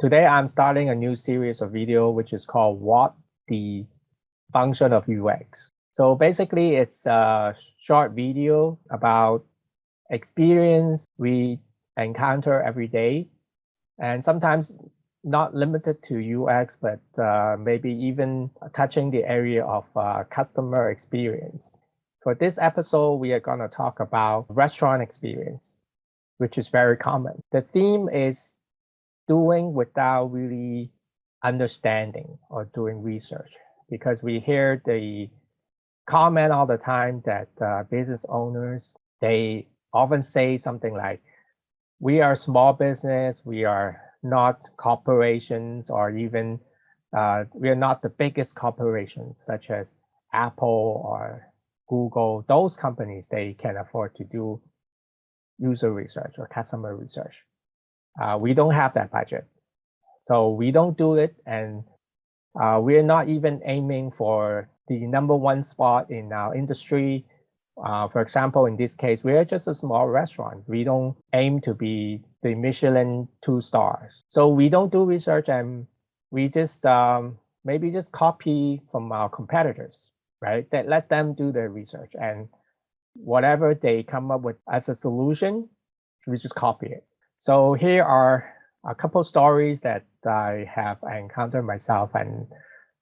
Today I'm starting a new series of video which is called What the Function of UX. So basically it's a short video about experience we encounter every day, and sometimes not limited to UX, but maybe even touching the area of customer experience. For this episode, we are going to talk about restaurant experience, which is very common. The theme is doing without really understanding or doing research, because we hear the comment all the time that business owners, they often say something like, we are small business, we are not corporations, or even we are not the biggest corporations such as Apple or Google. Those companies, they can afford to do user research or customer research. We don't have that budget, so we don't do it, and we're not even aiming for the #1 spot in our industry. For example, in this case, we're just a small restaurant. We don't aim to be the Michelin 2 stars. So we don't do research, and we just maybe just copy from our competitors, right? That let them do their research, and whatever they come up with as a solution, we just copy it. So here are a couple stories that I have encountered myself, and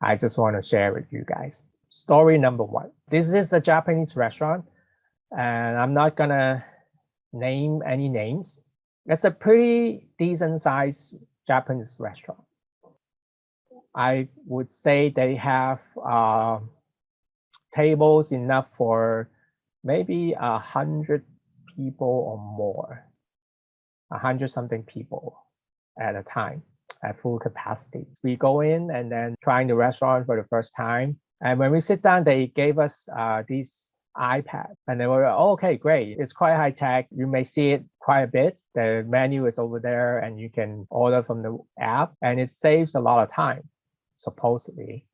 I just want to share with you guys. Story number 1. This is a Japanese restaurant, and I'm not gonna name any names. It's a pretty decent sized Japanese restaurant. I would say they have tables enough for maybe 100 people or more, 100-something people at a time at full capacity. We go in and then trying the restaurant for the first time. And when we sit down, they gave us these iPads, and they were, oh, okay, great. It's quite high tech. You may see it quite a bit. The menu is over there, and you can order from the app, and it saves a lot of time, supposedly.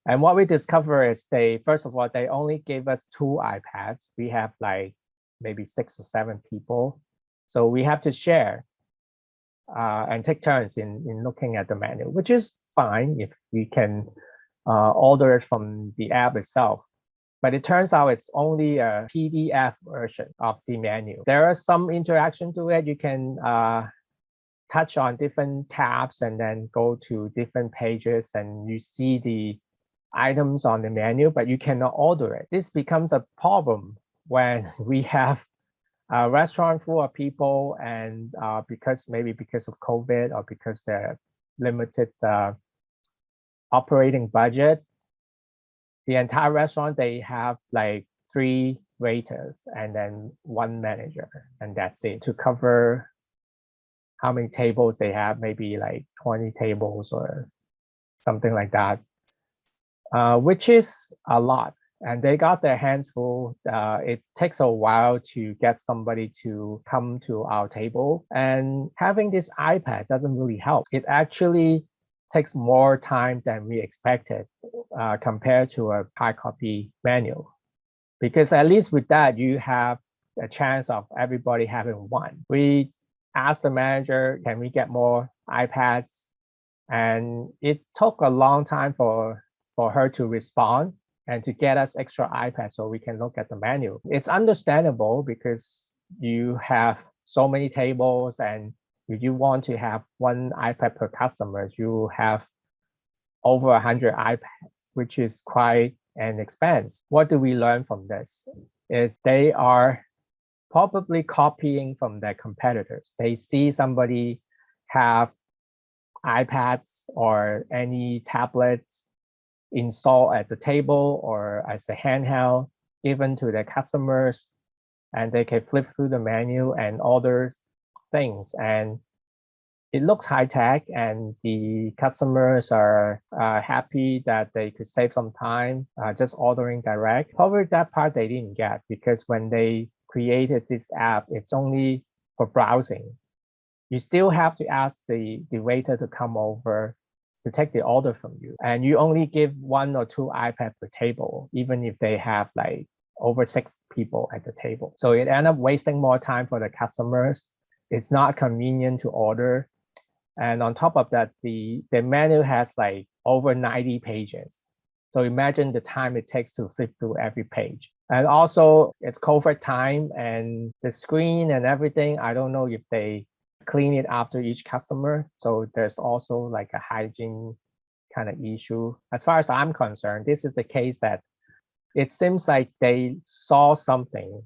And what we discover is first of all, they only gave us 2 iPads. We have like maybe 6 or 7 people. So we have to share and take turns in looking at the menu, which is fine if we can order it from the app itself. But it turns out it's only a PDF version of the menu. There is some interaction to it. You can touch on different tabs and then go to different pages, and you see the items on the menu, but you cannot order it. This becomes a problem when we have a restaurant full of people, and because of COVID, or because the limited operating budget, the entire restaurant, they have like 3 waiters and then 1 manager, and that's it to cover how many tables they have, maybe like 20 tables or something like that, which is a lot. And they got their hands full. It takes a while to get somebody to come to our table. And having this iPad doesn't really help. It actually takes more time than we expected compared to a hard copy menu. Because at least with that, you have a chance of everybody having 1. We asked the manager, can we get more iPads? And it took a long time for her to respond and to get us extra iPads so we can look at the menu. It's understandable because you have so many tables, and if you want to have 1 iPad per customer, you have over 100 iPads, which is quite an expense. What do we learn from this? Is they are probably copying from their competitors. They see somebody have iPads or any tablets installed at the table or as a handheld given to their customers, and they can flip through the menu and order things, and it looks high tech, and the customers are happy that they could save some time just ordering direct. Probably that part they didn't get, because when they created this app, it's only for browsing. You still have to ask the waiter to come over to take the order from you, and you only give 1 or 2 iPads per table, even if they have like over 6 people at the table. So it ended up wasting more time for the customers. It's not convenient to order. And on top of that, the menu has like over 90 pages. So imagine the time it takes to flip through every page. And also it's COVID time and the screen and everything, I don't know if they clean it after each customer. So there's also like a hygiene kind of issue. As far as I'm concerned, this is the case that it seems like they saw something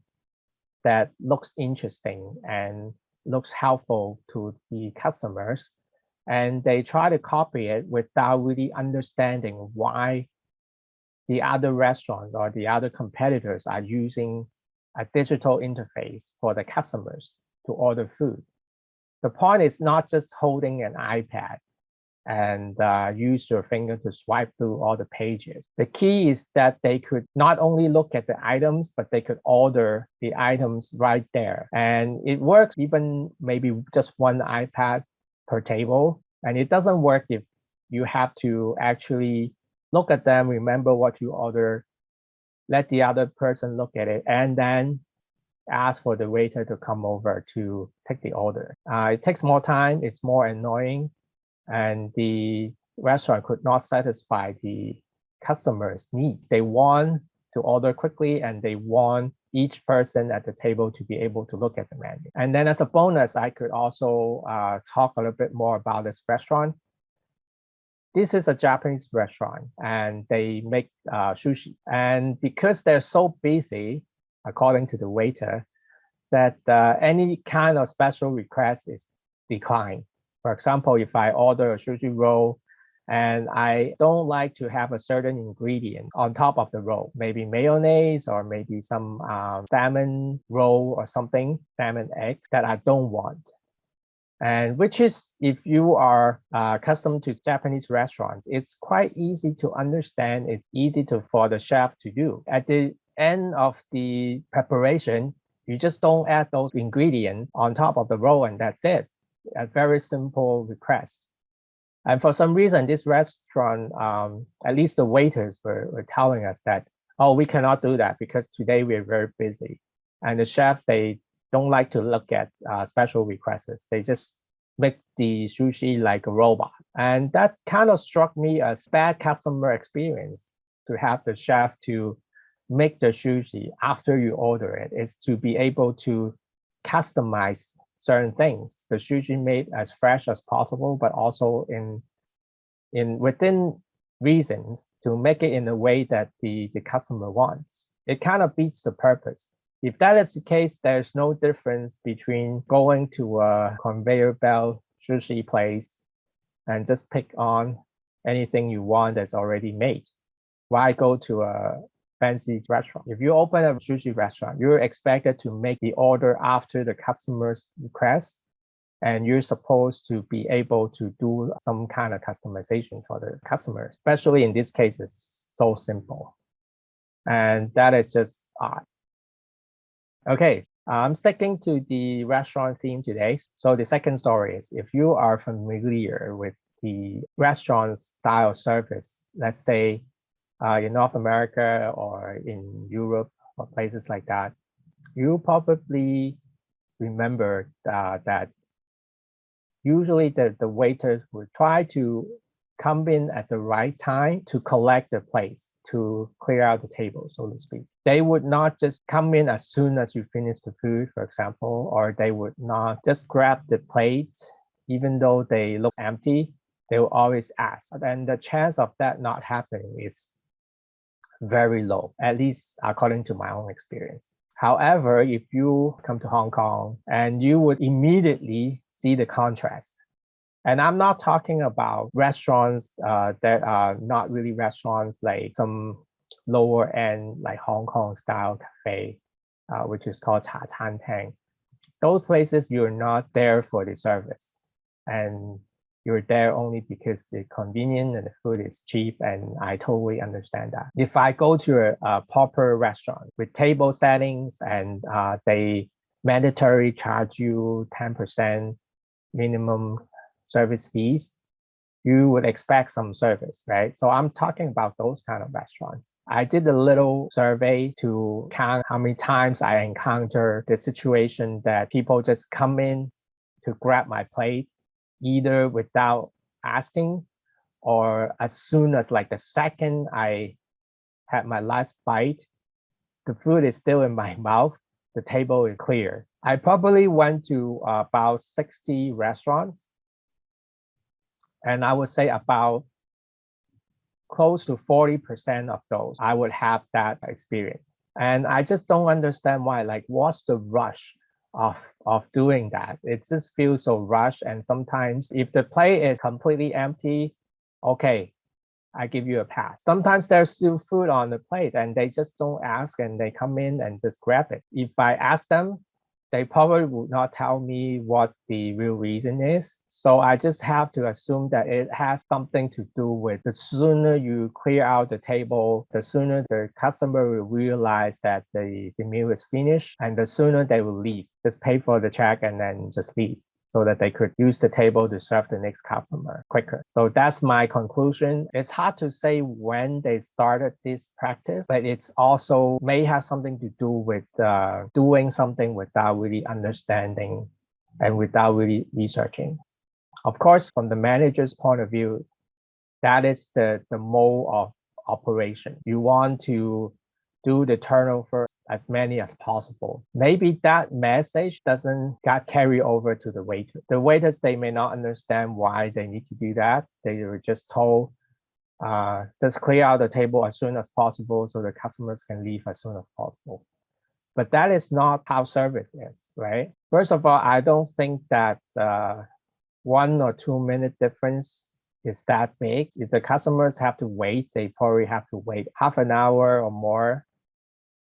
that looks interesting and looks helpful to the customers, and they try to copy it without really understanding why the other restaurants or the other competitors are using a digital interface for the customers to order food. The point is not just holding an iPad and use your finger to swipe through all the pages. The key is that they could not only look at the items, but they could order the items right there. And it works even maybe just one iPad per table. And it doesn't work if you have to actually look at them, remember what you order, let the other person look at it, and then ask for the waiter to come over to take the order. It takes more time, it's more annoying, and the restaurant could not satisfy the customers' need. They want to order quickly and they want each person at the table to be able to look at the menu. And then as a bonus, I could also talk a little bit more about this restaurant. This is a Japanese restaurant and they make sushi. And because they're so busy, according to the waiter, that any kind of special request is declined. For example, if I order a sushi roll and I don't like to have a certain ingredient on top of the roll, maybe mayonnaise or maybe some salmon roll or something, salmon eggs that I don't want. And which is, if you are accustomed to Japanese restaurants, it's quite easy to understand. It's easy for the chef to do. At the end of the preparation, you just don't add those ingredients on top of the roll and that's it. A very simple request. And for some reason, this restaurant, at least the waiters were telling us that, oh, we cannot do that because today we're very busy. And the chefs, they don't like to look at special requests. They just make the sushi like a robot. And that kind of struck me as bad customer experience, to have the chef to make the sushi after you order it, is to be able to customize certain things. The sushi made as fresh as possible, but also within reasons to make it in a way that the customer wants. It kind of beats the purpose. If that is the case, there's no difference between going to a conveyor belt sushi place and just pick on anything you want that's already made. Why go to a fancy restaurant? If you open a sushi restaurant, you're expected to make the order after the customer's request, and you're supposed to be able to do some kind of customization for the customer. Especially in this case, it's so simple. And that is just odd. Okay, I'm sticking to the restaurant theme today. So the second story is, if you are familiar with the restaurant style service, let's say in North America or in Europe or places like that, you probably remember that usually the waiters would try to come in at the right time to collect the plates, to clear out the table, so to speak. They would not just come in as soon as you finish the food, for example, or they would not just grab the plates, even though they look empty. They will always ask. And the chance of that not happening is very low, at least according to my own experience. However, if you come to Hong Kong, and you would immediately see the contrast. And I'm not talking about restaurants that are not really restaurants, like some lower end, like Hong Kong style cafe, which is called Cha Chan Tang. Those places, you're not there for the service, and you're there only because it's convenient and the food is cheap, and I totally understand that. If I go to a proper restaurant with table settings and they mandatory charge you 10% minimum service fees, you would expect some service, right? So I'm talking about those kind of restaurants. I did a little survey to count how many times I encounter the situation that people just come in to grab my plate either without asking or as soon as like the second I had my last bite, the food is still in my mouth, the table is clear. I probably went to about 60 restaurants, and I would say about close to 40% of those, I would have that experience. And I just don't understand why, like, what's the rush of doing that? It just feels so rushed. And sometimes if the plate is completely empty, okay, I give you a pass. Sometimes there's still food on the plate and they just don't ask and they come in and just grab it. If I ask them, they probably would not tell me what the real reason is. So I just have to assume that it has something to do with the sooner you clear out the table, the sooner the customer will realize that the meal is finished, and the sooner they will leave. Just pay for the check and then just leave, so that they could use the table to serve the next customer quicker. So that's my conclusion. It's hard to say when they started this practice, but it's also may have something to do with doing something without really understanding and without really researching. Of course, from the manager's point of view, that is the mode of operation. You want to do the turnover as many as possible. Maybe that message doesn't get carried over to the waiter. The waiters, they may not understand why they need to do that. They were just told, just clear out the table as soon as possible so the customers can leave as soon as possible. But that is not how service is, right? First of all, I don't think that 1 or 2 minute difference is that big. If the customers have to wait, they probably have to wait half an hour or more.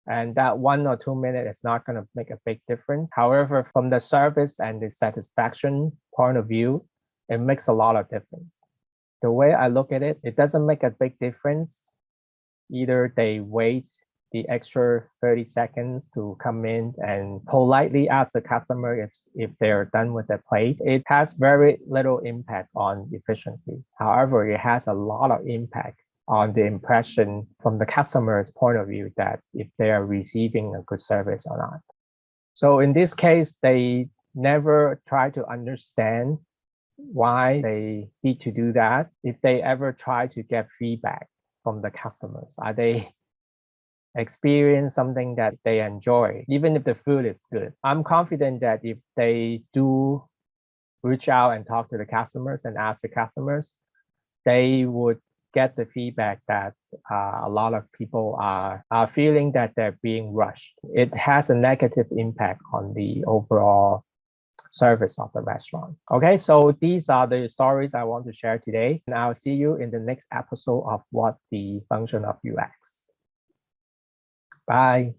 And that 1 or 2 minutes is not going to make a big difference. However, from the service and the satisfaction point of view, it makes a lot of difference. The way I look at it, it doesn't make a big difference. Either they wait the extra 30 seconds to come in and politely ask the customer if they're done with their plate. It has very little impact on efficiency. However, it has a lot of impact on the impression from the customer's point of view that if they are receiving a good service or not. So in this case, they never try to understand why they need to do that. If they ever try to get feedback from the customers, are they experience something that they enjoy, even if the food is good? I'm confident that if they do reach out and talk to the customers and ask the customers, they would get the feedback that a lot of people are feeling that they're being rushed. It has a negative impact on the overall service of the restaurant. Okay, so these are the stories I want to share today, and I'll see you in the next episode of What the Function of UX. Bye.